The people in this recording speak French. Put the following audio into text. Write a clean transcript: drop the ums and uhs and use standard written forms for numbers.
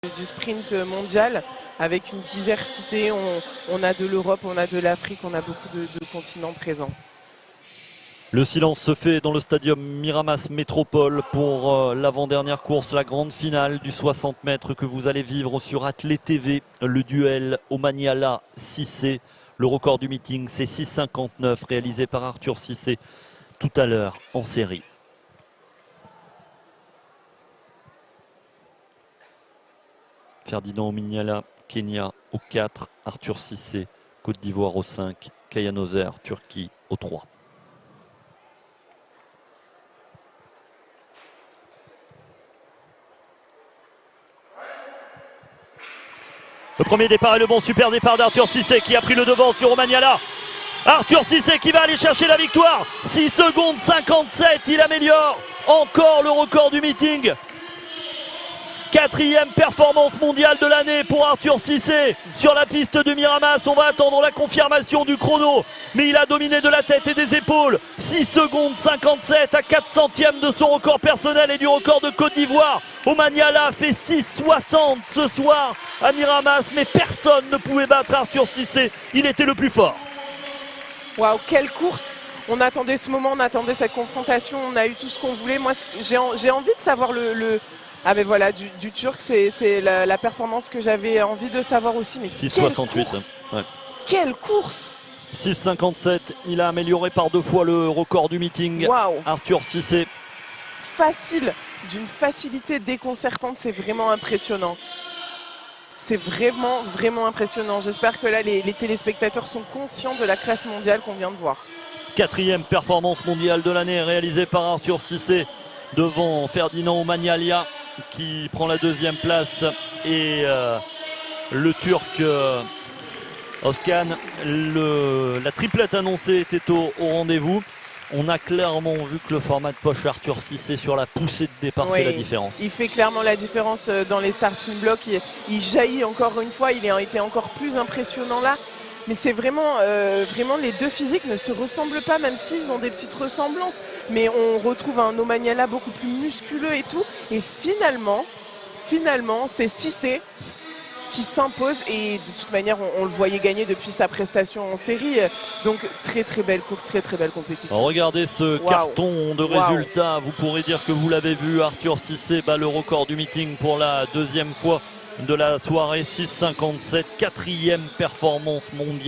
du sprint mondial avec une diversité. On a de l'Europe, on a de l'Afrique, on a beaucoup de continents présents. Le silence se fait dans le stadium Miramas Métropole pour l'avant-dernière course, la grande finale du 60 mètres que vous allez vivre sur Athlé TV. Le duel Omanyala Cissé. Le record du meeting, c'est 6,59 réalisé par Arthur Cissé tout à l'heure en série. Ferdinand Omanyala, Kenya au 4, Arthur Cissé, Côte d'Ivoire au 5, Kayhan Özer, Turquie au 3. Le premier départ est le bon, super départ d'Arthur Cissé qui a pris le devant sur Omanyala. Arthur Cissé qui va aller chercher la victoire. 6 secondes 57, il améliore encore le record du meeting. 4e performance mondiale de l'année pour Arthur Cissé sur la piste de Miramas. On va attendre la confirmation du chrono, mais il a dominé de la tête et des épaules. 6 secondes 57 à 4 centièmes de son record personnel et du record de Côte d'Ivoire. Omanyala fait 6,60 ce soir à Miramas, mais personne ne pouvait battre Arthur Cissé. Il était le plus fort. Waouh, quelle course! On attendait ce moment, on attendait cette confrontation, on a eu tout ce qu'on voulait. Moi, j'ai envie de savoir Ah ben voilà, du Turc, c'est la performance que j'avais envie de savoir aussi. Mais 6,68. Ouais. Quelle course! 6,57, il a amélioré par 2 fois le record du meeting. Wow. Arthur Cissé. Facile, d'une facilité déconcertante, c'est vraiment impressionnant. C'est vraiment, vraiment impressionnant. J'espère que là, les téléspectateurs sont conscients de la classe mondiale qu'on vient de voir. 4e performance mondiale de l'année réalisée par Arthur Cissé devant Ferdinand Omanyala qui prend la 2e place et le Turc Özkan. La triplette annoncée était au rendez-vous. On a clairement vu que le format de poche Arthur Cissé sur la poussée de départ fait la différence. Il fait clairement la différence dans les starting blocks. Il jaillit encore une fois, il a été encore plus impressionnant là. Mais c'est vraiment, vraiment les deux physiques ne se ressemblent pas, même s'ils ont des petites ressemblances. Mais on retrouve un Omanyala beaucoup plus musculeux et tout. Et finalement, c'est Cissé qui s'impose. Et de toute manière, on le voyait gagner depuis sa prestation en série. Donc très très belle course, très très belle compétition. Alors, regardez ce carton de résultats. Vous pourrez dire que vous l'avez vu. Arthur Cissé bat le record du meeting pour la 2e fois de la soirée. 6,57, 4e performance mondiale.